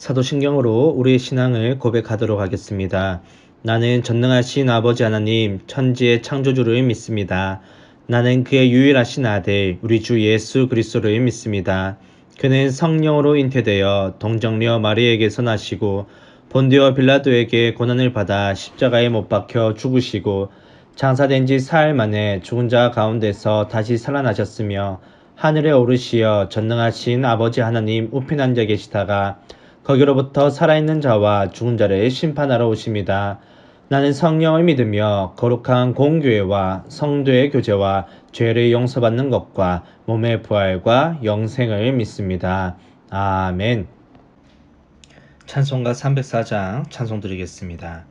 사도신경으로 우리의 신앙을 고백하도록 하겠습니다. 나는 전능하신 아버지 하나님, 천지의 창조주를 믿습니다. 나는 그의 유일하신 아들, 우리 주 예수 그리스도를 믿습니다. 그는 성령으로 잉태되어 동정녀 마리에게서 나시고 본디오 빌라도에게 고난을 받아 십자가에 못 박혀 죽으시고 장사된 지 사흘 만에 죽은 자 가운데서 다시 살아나셨으며 하늘에 오르시어 전능하신 아버지 하나님 우편 앉아 계시다가 거기로부터 살아있는 자와 죽은 자를 심판하러 오십니다. 나는 성령을 믿으며 거룩한 공교회와 성도의 교제와 죄를 용서받는 것과 몸의 부활과 영생을 믿습니다. 아멘. 찬송가 304장 찬송 드리겠습니다.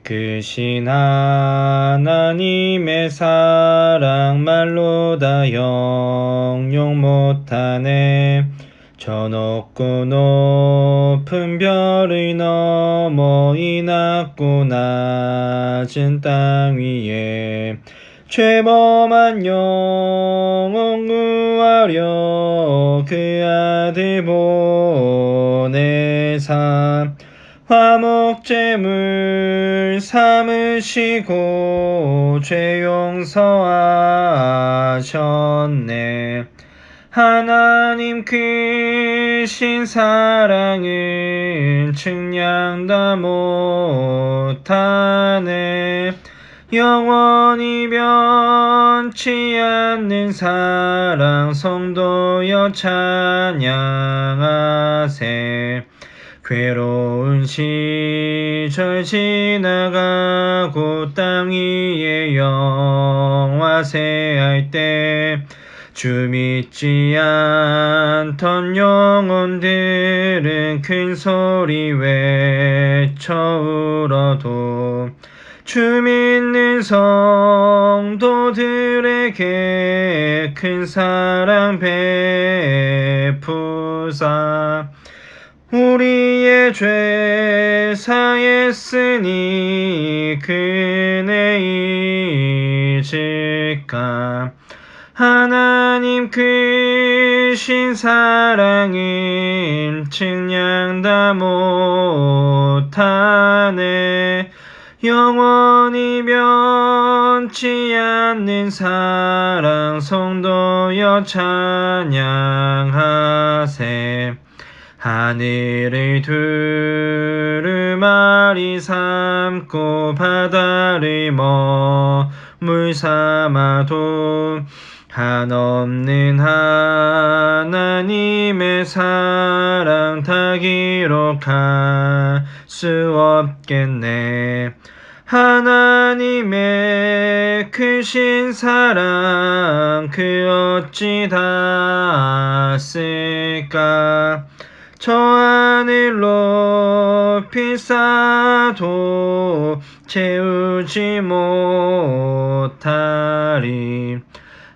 크신 하나님의 사랑 말로 다 형용 못하네. 저 높고 높은 별을 넘어 이 낮고 낮은 땅 위에 죄범한 영혼 구하려 그 아들 보내사 화목제물 삼으시고 죄 용서하셨네. 하나님 크신 사랑은 측량 다 못하네. 영원히 변치 않는 사랑 성도여 찬양하세. 괴로운 시절 지나가고 땅 위에 영화세할 때 주 믿지 않던 영혼들은 큰 소리 외쳐 울어도 주 믿는 성도들에게 큰 사랑 베푸사 우리의 죄 사했으니 그네 잊을까. 하나님 크신 사랑은 측량 다 못하네. 영원히 변치 않는 사랑 성도여 찬양하세. 하늘을 두루마리 삼고 바다를 머물 삼아도 한없는 하나님의 사랑 다 기록할 수 없겠네. 하나님의 크신 사랑 그 어찌 다 쓸까. 저 하늘 높이 쌓아도 채우지 못하리.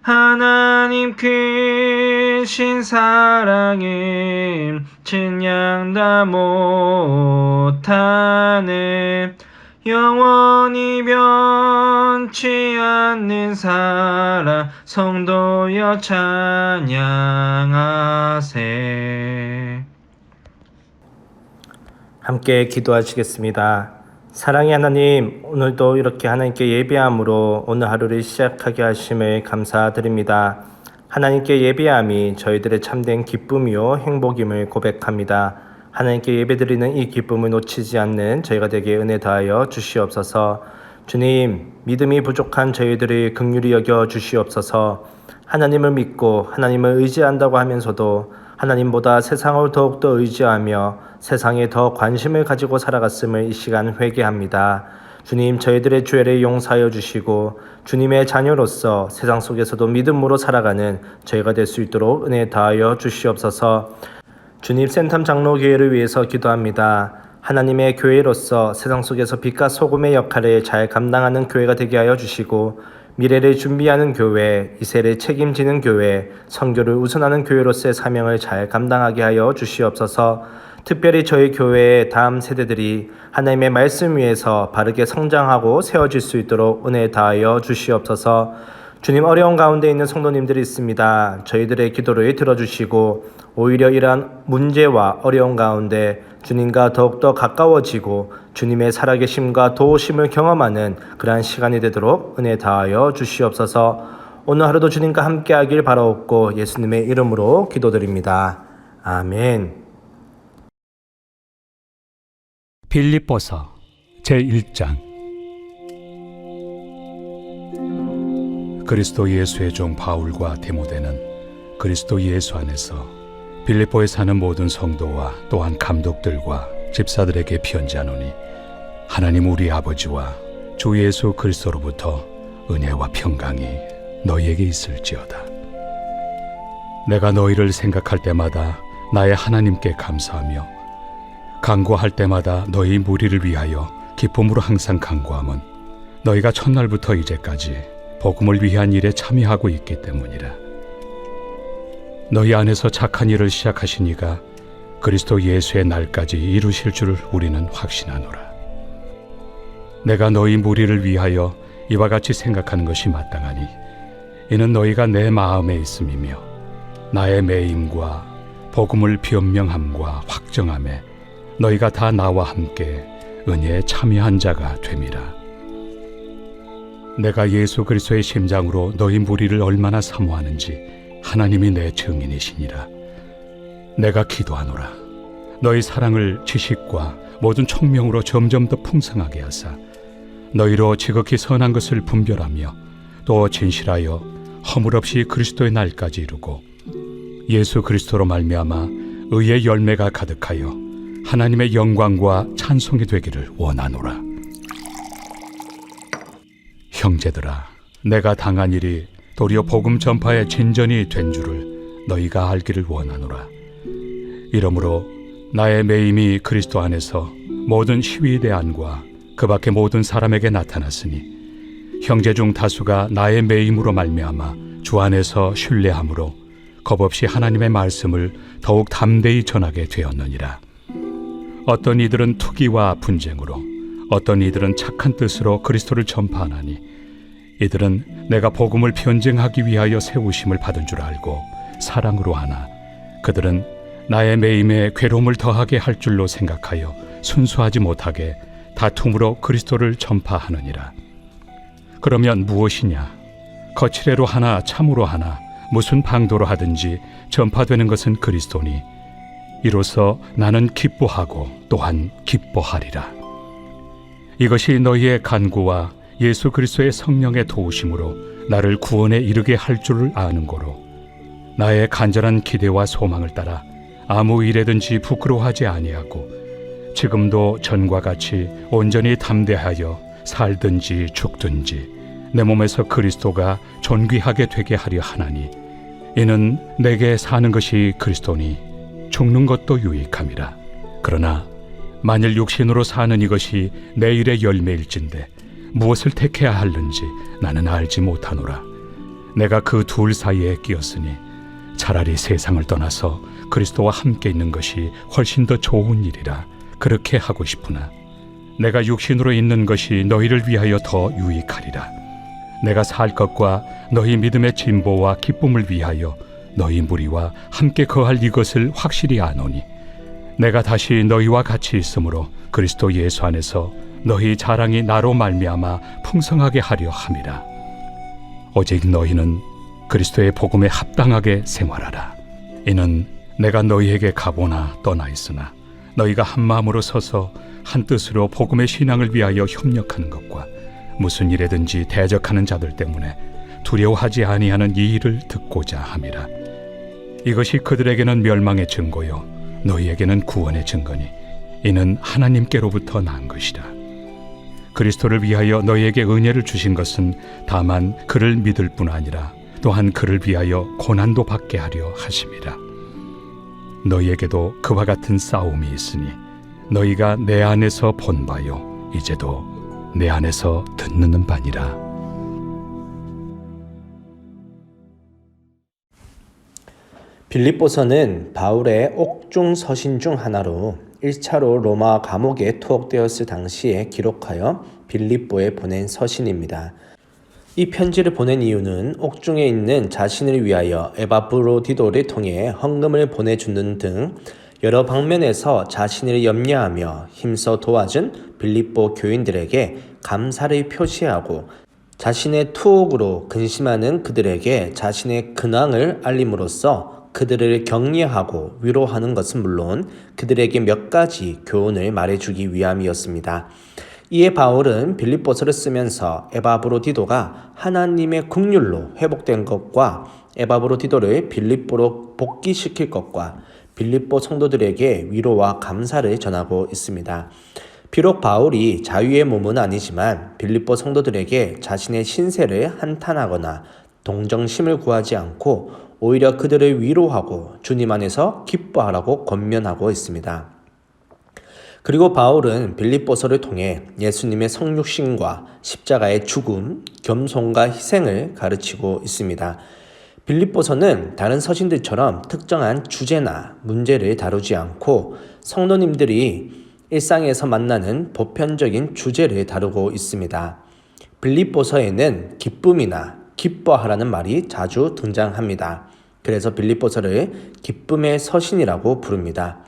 하나님 크신 사랑은 측량 다 못하네. 영원히 변치 않는 사랑 성도여 찬양하세. 함께 기도하시겠습니다. 사랑의 하나님, 오늘도 이렇게 하나님께 예배함으로 오늘 하루를 시작하게 하심을 감사드립니다. 하나님께 예배함이 저희들의 참된 기쁨이요 행복임을 고백합니다. 하나님께 예배드리는 이 기쁨을 놓치지 않는 저희가 되게 은혜 다하여 주시옵소서. 주님, 믿음이 부족한 저희들을 긍휼히 여겨 주시옵소서. 하나님을 믿고 하나님을 의지한다고 하면서도 하나님보다 세상을 더욱더 의지하며 세상에 더 관심을 가지고 살아갔음을 이 시간 회개합니다. 주님, 저희들의 죄를 용서하여 주시고 주님의 자녀로서 세상 속에서도 믿음으로 살아가는 저희가 될 수 있도록 은혜 다하여 주시옵소서. 주님, 센텀 장로교회를 위해서 기도합니다. 하나님의 교회로서 세상 속에서 빛과 소금의 역할을 잘 감당하는 교회가 되게 하여 주시고 미래를 준비하는 교회, 이 세를 책임지는 교회, 선교를 우선하는 교회로서의 사명을 잘 감당하게 하여 주시옵소서. 특별히 저희 교회의 다음 세대들이 하나님의 말씀 위에서 바르게 성장하고 세워질 수 있도록 은혜 다하여 주시옵소서. 주님, 어려운 가운데 있는 성도님들이 있습니다. 저희들의 기도를 들어주시고 오히려 이러한 문제와 어려운 가운데 주님과 더욱더 가까워지고 주님의 살아계심과 도우심을 경험하는 그러한 시간이 되도록 은혜 다하여 주시옵소서. 오늘 하루도 주님과 함께하길 바라옵고 예수님의 이름으로 기도드립니다. 아멘. 빌립보서 제1장. 그리스도 예수의 종 바울과 디모데는 그리스도 예수 안에서 빌립보에 사는 모든 성도와 또한 감독들과 집사들에게 편지하노니 하나님 우리 아버지와 주 예수 그리스도로부터 은혜와 평강이 너희에게 있을지어다. 내가 너희를 생각할 때마다 나의 하나님께 감사하며 간구할 때마다 너희 무리를 위하여 기쁨으로 항상 간구함은 너희가 첫날부터 이제까지 복음을 위한 일에 참여하고 있기 때문이라. 너희 안에서 착한 일을 시작하신 이가 그리스도 예수의 날까지 이루실 줄 우리는 확신하노라. 내가 너희 무리를 위하여 이와 같이 생각하는 것이 마땅하니 이는 너희가 내 마음에 있음이며 나의 매임과 복음을 변명함과 확정함에 너희가 다 나와 함께 은혜에 참여한 자가 됨이라. 내가 예수 그리스도의 심장으로 너희 무리를 얼마나 사모하는지 하나님이 내 증인이시니라. 내가 기도하노라. 너희 사랑을 지식과 모든 총명으로 점점 더 풍성하게 하사 너희로 지극히 선한 것을 분별하며 또 진실하여 허물 없이 그리스도의 날까지 이루고 예수 그리스도로 말미암아 의의 열매가 가득하여 하나님의 영광과 찬송이 되기를 원하노라. 형제들아, 내가 당한 일이 도리어 복음 전파의 진전이 된 줄을 너희가 알기를 원하노라. 이러므로 나의 매임이 그리스도 안에서 모든 시위대 안과 그 밖의 모든 사람에게 나타났으니 형제 중 다수가 나의 매임으로 말미암아 주 안에서 신뢰함으로 겁없이 하나님의 말씀을 더욱 담대히 전하게 되었느니라. 어떤 이들은 투기와 분쟁으로, 어떤 이들은 착한 뜻으로 그리스도를 전파하나니 이들은 내가 복음을 변증하기 위하여 세우심을 받은 줄 알고 사랑으로 하나 그들은 나의 매임에 괴로움을 더하게 할 줄로 생각하여 순수하지 못하게 다툼으로 그리스도를 전파하느니라. 그러면 무엇이냐? 거칠애로 하나 참으로 하나 무슨 방도로 하든지 전파되는 것은 그리스도니 이로써 나는 기뻐하고 또한 기뻐하리라. 이것이 너희의 간구와 예수 그리스도의 성령의 도우심으로 나를 구원에 이르게 할 줄을 아는 고로 나의 간절한 기대와 소망을 따라 아무 일에든지 부끄러워하지 아니하고 지금도 전과 같이 온전히 담대하여 살든지 죽든지 내 몸에서 그리스도가 존귀하게 되게 하려 하나니 이는 내게 사는 것이 그리스도니 죽는 것도 유익함이라. 그러나 만일 육신으로 사는 이것이 내 일의 열매일진데 무엇을 택해야 하는지 나는 알지 못하노라. 내가 그 둘 사이에 끼었으니 차라리 세상을 떠나서 그리스도와 함께 있는 것이 훨씬 더 좋은 일이라 그렇게 하고 싶으나 내가 육신으로 있는 것이 너희를 위하여 더 유익하리라. 내가 살 것과 너희 믿음의 진보와 기쁨을 위하여 너희 무리와 함께 거할 이것을 확실히 아노니 내가 다시 너희와 같이 있으므로 그리스도 예수 안에서 너희 자랑이 나로 말미암아 풍성하게 하려 함이라. 오직 너희는 그리스도의 복음에 합당하게 생활하라. 이는 내가 너희에게 가보나 떠나 있으나 너희가 한 마음으로 서서 한 뜻으로 복음의 신앙을 위하여 협력하는 것과 무슨 일에든지 대적하는 자들 때문에 두려워하지 아니하는 이 일을 듣고자 함이라. 이것이 그들에게는 멸망의 증거요 너희에게는 구원의 증거니 이는 하나님께로부터 난 것이라. 그리스도를 위하여 너희에게 은혜를 주신 것은 다만 그를 믿을 뿐 아니라 또한 그를 위하여 고난도 받게 하려 하심이라. 너희에게도 그와 같은 싸움이 있으니 너희가 내 안에서 본 바요 이제도 내 안에서 듣는 바니라. 빌립보서는 바울의 옥중 서신 중 하나로 1차로 로마 감옥에 투옥되었을 당시에 기록하여 빌립보에 보낸 서신입니다. 이 편지를 보낸 이유는 옥중에 있는 자신을 위하여 에바브로디도를 통해 헌금을 보내주는 등 여러 방면에서 자신을 염려하며 힘써 도와준 빌립보 교인들에게 감사를 표시하고 자신의 투옥으로 근심하는 그들에게 자신의 근황을 알림으로써 그들을 격려하고 위로하는 것은 물론 그들에게 몇 가지 교훈을 말해주기 위함이었습니다. 이에 바울은 빌립보서를 쓰면서 에바브로디도가 하나님의 긍휼로 회복된 것과 에바브로디도를 빌립보로 복귀시킬 것과 빌립보 성도들에게 위로와 감사를 전하고 있습니다. 비록 바울이 자유의 몸은 아니지만 빌립보 성도들에게 자신의 신세를 한탄하거나 동정심을 구하지 않고 오히려 그들을 위로하고 주님 안에서 기뻐하라고 권면하고 있습니다. 그리고 바울은 빌립보서를 통해 예수님의 성육신과 십자가의 죽음, 겸손과 희생을 가르치고 있습니다. 빌립보서는 다른 서신들처럼 특정한 주제나 문제를 다루지 않고 성도님들이 일상에서 만나는 보편적인 주제를 다루고 있습니다. 빌립보서에는 기쁨이나 기뻐하라는 말이 자주 등장합니다. 그래서 빌립보서를 기쁨의 서신이라고 부릅니다.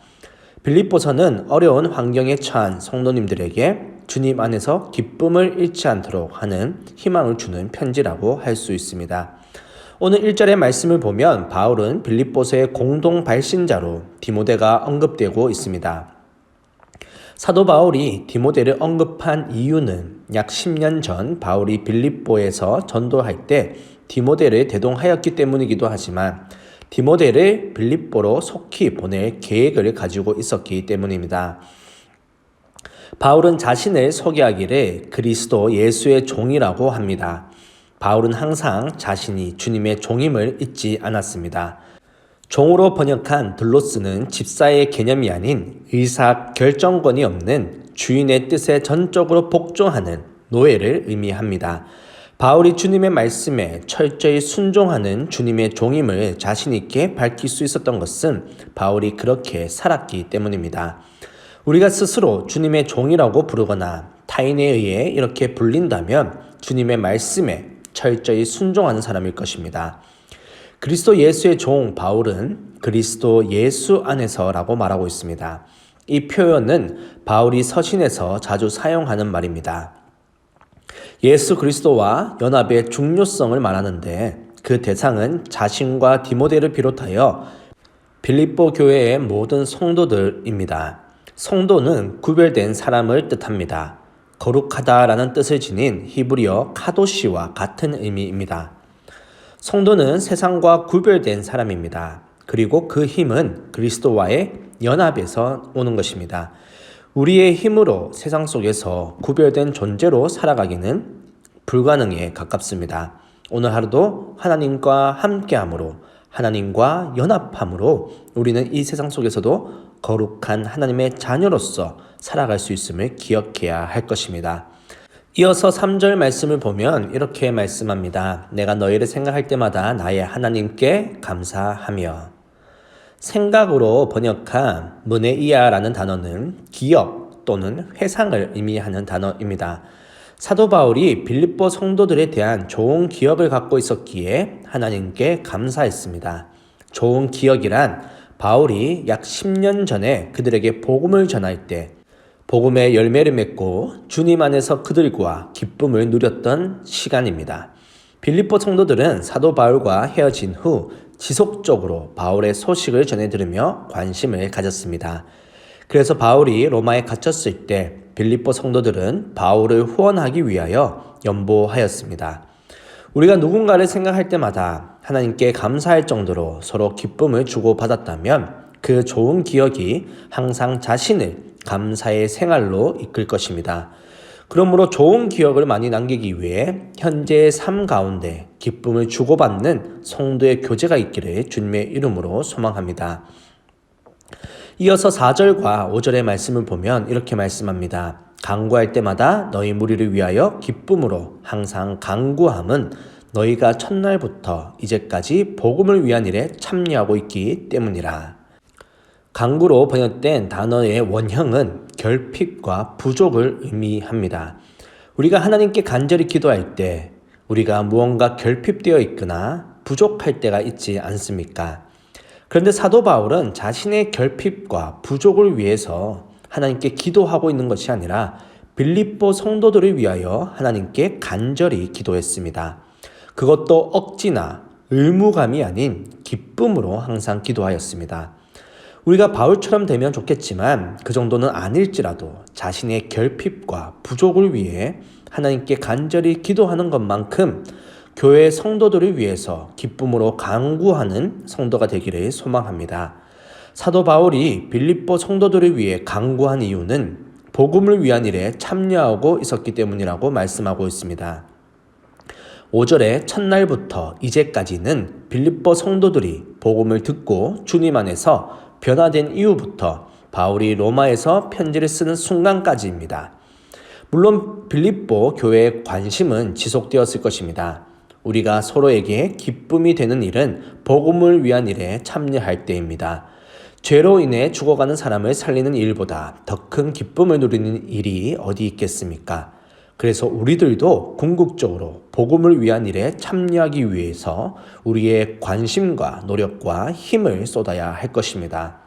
빌립보서는 어려운 환경에 처한 성도님들에게 주님 안에서 기쁨을 잃지 않도록 하는 희망을 주는 편지라고 할 수 있습니다. 오늘 1절의 말씀을 보면 바울은 빌립보서의 공동 발신자로 디모데가 언급되고 있습니다. 사도 바울이 디모데를 언급한 이유는 약 10년 전 바울이 빌립보에서 전도할 때 디모데를 대동하였기 때문이기도 하지만 디모데를 빌립보로 속히 보낼 계획을 가지고 있었기 때문입니다. 바울은 자신을 소개하기를 그리스도 예수의 종이라고 합니다. 바울은 항상 자신이 주님의 종임을 잊지 않았습니다. 종으로 번역한 들로스는 집사의 개념이 아닌 의사 결정권이 없는 주인의 뜻에 전적으로 복종하는 노예를 의미합니다. 바울이 주님의 말씀에 철저히 순종하는 주님의 종임을 자신 있게 밝힐 수 있었던 것은 바울이 그렇게 살았기 때문입니다. 우리가 스스로 주님의 종이라고 부르거나 타인에 의해 이렇게 불린다면 주님의 말씀에 철저히 순종하는 사람일 것입니다. 그리스도 예수의 종 바울은 그리스도 예수 안에서라고 말하고 있습니다. 이 표현은 바울이 서신에서 자주 사용하는 말입니다. 예수 그리스도와 연합의 중요성을 말하는데 그 대상은 자신과 디모데를 비롯하여 빌립보 교회의 모든 성도들입니다. 성도는 구별된 사람을 뜻합니다. 거룩하다라는 뜻을 지닌 히브리어 카도시와 같은 의미입니다. 성도는 세상과 구별된 사람입니다. 그리고 그 힘은 그리스도와의 연합에서 오는 것입니다. 우리의 힘으로 세상 속에서 구별된 존재로 살아가기는 불가능에 가깝습니다. 오늘 하루도 하나님과 함께함으로 하나님과 연합함으로 우리는 이 세상 속에서도 거룩한 하나님의 자녀로서 살아갈 수 있음을 기억해야 할 것입니다. 이어서 3절 말씀을 보면 이렇게 말씀합니다. 내가 너희를 생각할 때마다 나의 하나님께 감사하며. 생각으로 번역한 문에이아라는 단어는 기억 또는 회상을 의미하는 단어입니다. 사도 바울이 빌립보 성도들에 대한 좋은 기억을 갖고 있었기에 하나님께 감사했습니다. 좋은 기억이란 바울이 약 10년 전에 그들에게 복음을 전할 때 복음의 열매를 맺고 주님 안에서 그들과 기쁨을 누렸던 시간입니다. 빌립보 성도들은 사도 바울과 헤어진 후 지속적으로 바울의 소식을 전해 들으며 관심을 가졌습니다. 그래서 바울이 로마에 갇혔을 때 빌립보 성도들은 바울을 후원하기 위하여 연보하였습니다. 우리가 누군가를 생각할 때마다 하나님께 감사할 정도로 서로 기쁨을 주고받았다면 그 좋은 기억이 항상 자신을 감사의 생활로 이끌 것입니다. 그러므로 좋은 기억을 많이 남기기 위해 현재의 삶 가운데 기쁨을 주고받는 성도의 교제가 있기를 주님의 이름으로 소망합니다. 이어서 4절과 5절의 말씀을 보면 이렇게 말씀합니다. 간구할 때마다 너희 무리를 위하여 기쁨으로 항상 간구함은 너희가 첫날부터 이제까지 복음을 위한 일에 참여하고 있기 때문이라. 간구로 번역된 단어의 원형은 결핍과 부족을 의미합니다. 우리가 하나님께 간절히 기도할 때 우리가 무언가 결핍되어 있거나 부족할 때가 있지 않습니까? 그런데 사도 바울은 자신의 결핍과 부족을 위해서 하나님께 기도하고 있는 것이 아니라 빌립보 성도들을 위하여 하나님께 간절히 기도했습니다. 그것도 억지나 의무감이 아닌 기쁨으로 항상 기도하였습니다. 우리가 바울처럼 되면 좋겠지만 그 정도는 아닐지라도 자신의 결핍과 부족을 위해 하나님께 간절히 기도하는 것만큼 교회 성도들을 위해서 기쁨으로 간구하는 성도가 되기를 소망합니다. 사도 바울이 빌립보 성도들을 위해 간구한 이유는 복음을 위한 일에 참여하고 있었기 때문이라고 말씀하고 있습니다. 5절에 첫날부터 이제까지는 빌립보 성도들이 복음을 듣고 주님 안에서 변화된 이후부터 바울이 로마에서 편지를 쓰는 순간까지입니다. 물론 빌립보 교회의 관심은 지속되었을 것입니다. 우리가 서로에게 기쁨이 되는 일은 복음을 위한 일에 참여할 때입니다. 죄로 인해 죽어가는 사람을 살리는 일보다 더 큰 기쁨을 누리는 일이 어디 있겠습니까? 그래서 우리들도 궁극적으로 복음을 위한 일에 참여하기 위해서 우리의 관심과 노력과 힘을 쏟아야 할 것입니다.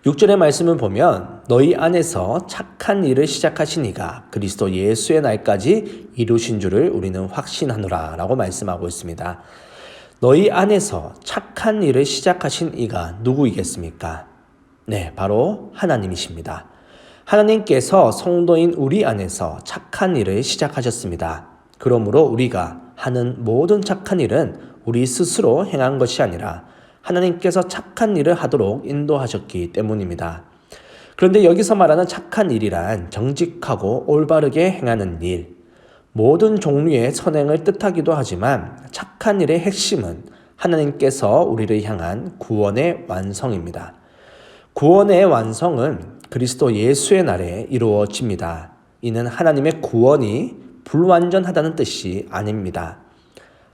6절의 말씀을 보면 너희 안에서 착한 일을 시작하신 이가 그리스도 예수의 날까지 이루신 줄을 우리는 확신하노라 라고 말씀하고 있습니다. 너희 안에서 착한 일을 시작하신 이가 누구이겠습니까? 네, 바로 하나님이십니다. 하나님께서 성도인 우리 안에서 착한 일을 시작하셨습니다. 그러므로 우리가 하는 모든 착한 일은 우리 스스로 행한 것이 아니라 하나님께서 착한 일을 하도록 인도하셨기 때문입니다. 그런데 여기서 말하는 착한 일이란 정직하고 올바르게 행하는 일, 모든 종류의 선행을 뜻하기도 하지만 착한 일의 핵심은 하나님께서 우리를 향한 구원의 완성입니다. 구원의 완성은 그리스도 예수의 날에 이루어집니다. 이는 하나님의 구원이 불완전하다는 뜻이 아닙니다.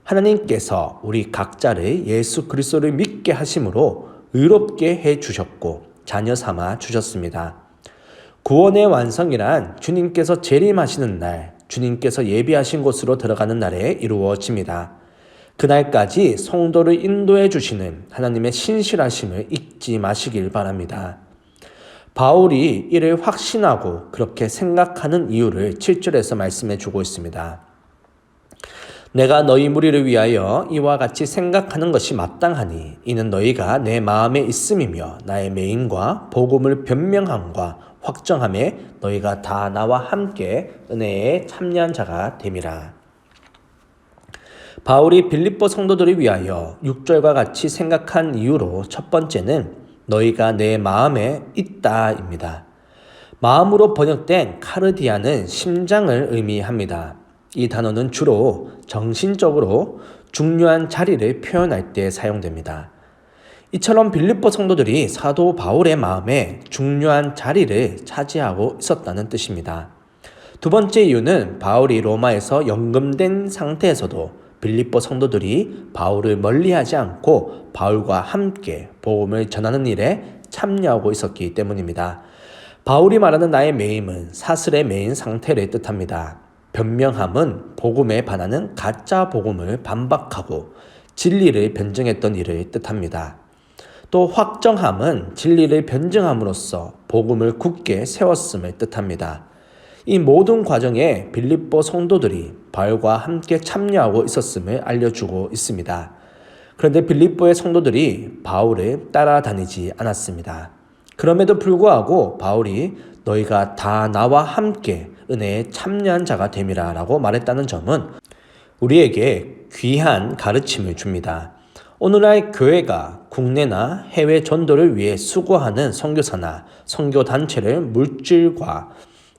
하나님께서 우리 각자를 예수 그리스도를 믿게 하심으로 의롭게 해 주셨고 자녀 삼아 주셨습니다. 구원의 완성이란 주님께서 재림하시는 날, 주님께서 예비하신 곳으로 들어가는 날에 이루어집니다. 그날까지 성도를 인도해 주시는 하나님의 신실하심을 잊지 마시길 바랍니다. 바울이 이를 확신하고 그렇게 생각하는 이유를 7절에서 말씀해 주고 있습니다. 내가 너희 무리를 위하여 이와 같이 생각하는 것이 마땅하니 이는 너희가 내 마음에 있음이며 나의 매임과 복음을 변명함과 확정함에 너희가 다 나와 함께 은혜에 참여한 자가 됨이라. 바울이 빌립보 성도들을 위하여 6절과 같이 생각한 이유로 첫 번째는 너희가 내 마음에 있다입니다. 마음으로 번역된 카르디아는 심장을 의미합니다. 이 단어는 주로 정신적으로 중요한 자리를 표현할 때 사용됩니다. 이처럼 빌립보 성도들이 사도 바울의 마음에 중요한 자리를 차지하고 있었다는 뜻입니다. 두 번째 이유는 바울이 로마에서 연금된 상태에서도 빌립보 성도들이 바울을 멀리하지 않고 바울과 함께 복음을 전하는 일에 참여하고 있었기 때문입니다. 바울이 말하는 나의 매임은 사슬에 매인 상태를 뜻합니다. 변명함은 복음에 반하는 가짜 복음을 반박하고 진리를 변증했던 일을 뜻합니다. 또 확정함은 진리를 변증함으로써 복음을 굳게 세웠음을 뜻합니다. 이 모든 과정에 빌립보 성도들이 바울과 함께 참여하고 있었음을 알려주고 있습니다. 그런데 빌립보의 성도들이 바울을 따라다니지 않았습니다. 그럼에도 불구하고 바울이 너희가 다 나와 함께 은혜에 참여한 자가 됨이라 라고 말했다는 점은 우리에게 귀한 가르침을 줍니다. 오늘날 교회가 국내나 해외 전도를 위해 수고하는 선교사나 선교단체를 물질과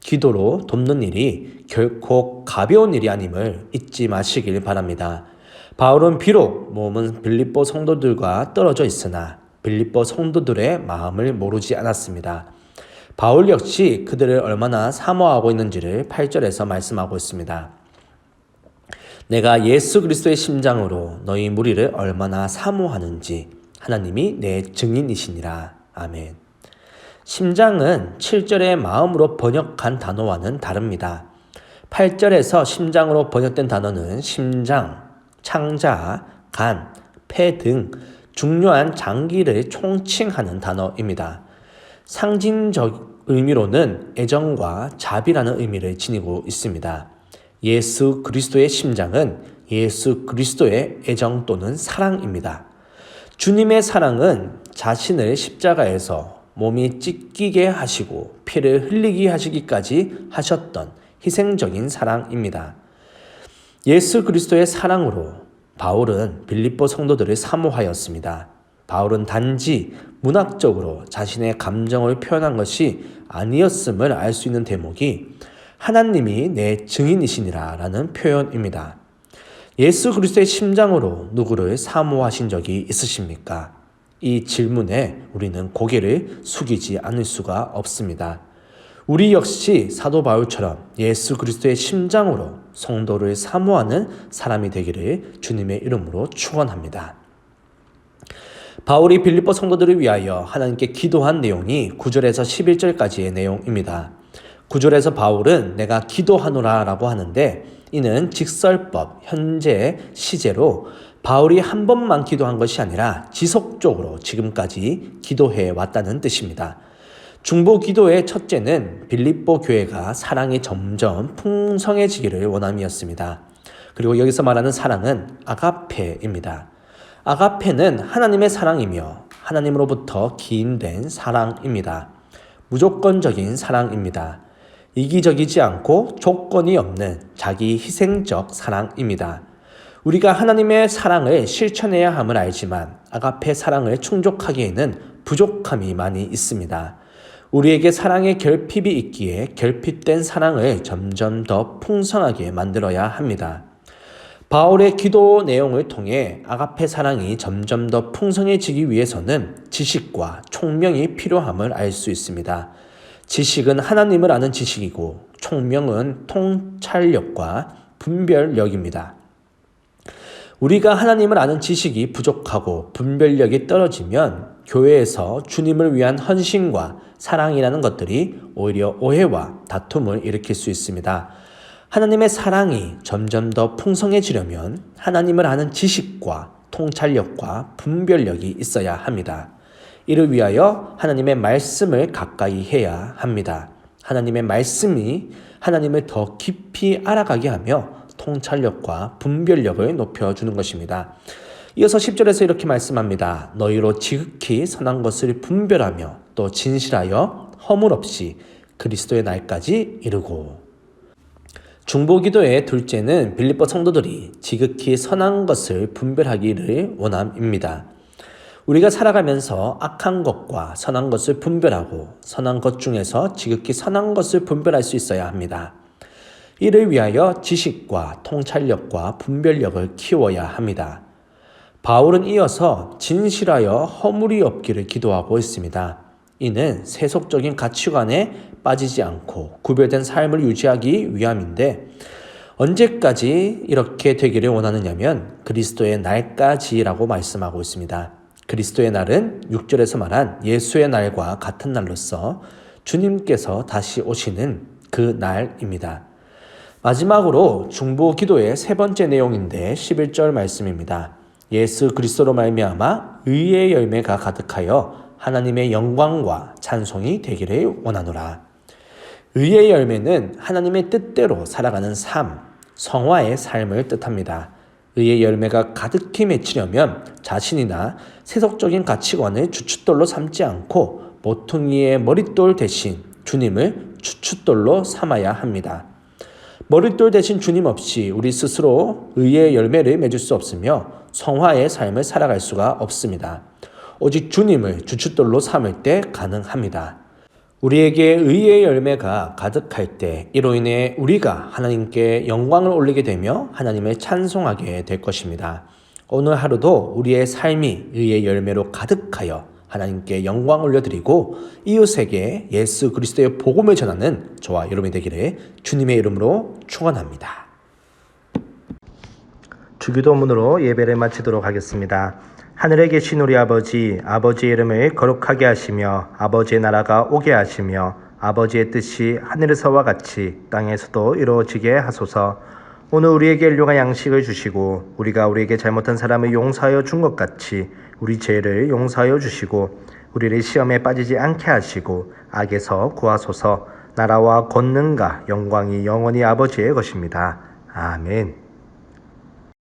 기도로 돕는 일이 결코 가벼운 일이 아님을 잊지 마시길 바랍니다. 바울은 비록 몸은 빌립보 성도들과 떨어져 있으나 빌립보 성도들의 마음을 모르지 않았습니다. 바울 역시 그들을 얼마나 사모하고 있는지를 8절에서 말씀하고 있습니다. 내가 예수 그리스도의 심장으로 너희 무리를 얼마나 사모하는지 하나님이 내 증인이시니라. 아멘. 심장은 7절의 마음으로 번역한 단어와는 다릅니다. 8절에서 심장으로 번역된 단어는 심장, 창자, 간, 폐 등 중요한 장기를 총칭하는 단어입니다. 상징적 의미로는 애정과 자비라는 의미를 지니고 있습니다. 예수 그리스도의 심장은 예수 그리스도의 애정 또는 사랑입니다. 주님의 사랑은 자신을 십자가에서 몸이 찢기게 하시고 피를 흘리게 하시기까지 하셨던 희생적인 사랑입니다. 예수 그리스도의 사랑으로 바울은 빌립보 성도들을 사모하였습니다. 바울은 단지 문학적으로 자신의 감정을 표현한 것이 아니었음을 알 수 있는 대목이 하나님이 내 증인이시니라 라는 표현입니다. 예수 그리스도의 심장으로 누구를 사모하신 적이 있으십니까? 이 질문에 우리는 고개를 숙이지 않을 수가 없습니다. 우리 역시 사도 바울처럼 예수 그리스도의 심장으로 성도를 사모하는 사람이 되기를 주님의 이름으로 축원합니다. 바울이 빌립보 성도들을 위하여 하나님께 기도한 내용이 9절에서 11절까지의 내용입니다. 9절에서 바울은 내가 기도하노라 라고 하는데 이는 직설법, 현재 시제로 바울이 한 번만 기도한 것이 아니라 지속적으로 지금까지 기도해 왔다는 뜻입니다. 중보 기도의 첫째는 빌립보 교회가 사랑이 점점 풍성해지기를 원함이었습니다. 그리고 여기서 말하는 사랑은 아가페입니다. 아가페는 하나님의 사랑이며 하나님으로부터 기인된 사랑입니다. 무조건적인 사랑입니다. 이기적이지 않고 조건이 없는 자기 희생적 사랑입니다. 우리가 하나님의 사랑을 실천해야 함을 알지만 아가페 사랑을 충족하기에는 부족함이 많이 있습니다. 우리에게 사랑의 결핍이 있기에 결핍된 사랑을 점점 더 풍성하게 만들어야 합니다. 바울의 기도 내용을 통해 아가페 사랑이 점점 더 풍성해지기 위해서는 지식과 총명이 필요함을 알 수 있습니다. 지식은 하나님을 아는 지식이고 총명은 통찰력과 분별력입니다. 우리가 하나님을 아는 지식이 부족하고 분별력이 떨어지면 교회에서 주님을 위한 헌신과 사랑이라는 것들이 오히려 오해와 다툼을 일으킬 수 있습니다. 하나님의 사랑이 점점 더 풍성해지려면 하나님을 아는 지식과 통찰력과 분별력이 있어야 합니다. 이를 위하여 하나님의 말씀을 가까이 해야 합니다. 하나님의 말씀이 하나님을 더 깊이 알아가게 하며 통찰력과 분별력을 높여주는 것입니다. 이어서 10절에서 이렇게 말씀합니다. 너희로 지극히 선한 것을 분별하며 또 진실하여 허물 없이 그리스도의 날까지 이르고. 중보기도의 둘째는 빌립보 성도들이 지극히 선한 것을 분별하기를 원함입니다. 우리가 살아가면서 악한 것과 선한 것을 분별하고 선한 것 중에서 지극히 선한 것을 분별할 수 있어야 합니다. 이를 위하여 지식과 통찰력과 분별력을 키워야 합니다. 바울은 이어서 진실하여 허물이 없기를 기도하고 있습니다. 이는 세속적인 가치관에 빠지지 않고 구별된 삶을 유지하기 위함인데 언제까지 이렇게 되기를 원하느냐면 그리스도의 날까지라고 말씀하고 있습니다. 그리스도의 날은 6절에서 말한 예수의 날과 같은 날로서 주님께서 다시 오시는 그 날입니다. 마지막으로 중보 기도의 세 번째 내용인데 11절 말씀입니다. 예수 그리스도로 말미암아 의의 열매가 가득하여 하나님의 영광과 찬송이 되기를 원하노라. 의의 열매는 하나님의 뜻대로 살아가는 삶, 성화의 삶을 뜻합니다. 의의 열매가 가득히 맺히려면 자신이나 세속적인 가치관을 주춧돌로 삼지 않고 모퉁이의 머릿돌 대신 주님을 주춧돌로 삼아야 합니다. 머릿돌 대신 주님 없이 우리 스스로 의의 열매를 맺을 수 없으며 성화의 삶을 살아갈 수가 없습니다. 오직 주님을 주춧돌로 삼을 때 가능합니다. 우리에게 의의 열매가 가득할 때 이로 인해 우리가 하나님께 영광을 올리게 되며 하나님을 찬송하게 될 것입니다. 오늘 하루도 우리의 삶이 의의 열매로 가득하여 하나님께 영광 올려드리고 이웃에게 예수 그리스도의 복음을 전하는 저와 여러분이 되기를 주님의 이름으로 축원합니다. 주기도문으로 예배를 마치도록 하겠습니다. 하늘에 계신 우리 아버지, 아버지의 이름을 거룩하게 하시며 아버지의 나라가 오게 하시며 아버지의 뜻이 하늘에서와 같이 땅에서도 이루어지게 하소서. 오늘 우리에게 일용할 양식을 주시고 우리가 우리에게 잘못한 사람을 용서하여 준 것 같이 우리 죄를 용서하여 주시고 우리를 시험에 빠지지 않게 하시고 악에서 구하소서. 나라와 권능과 영광이 영원히 아버지의 것입니다. 아멘.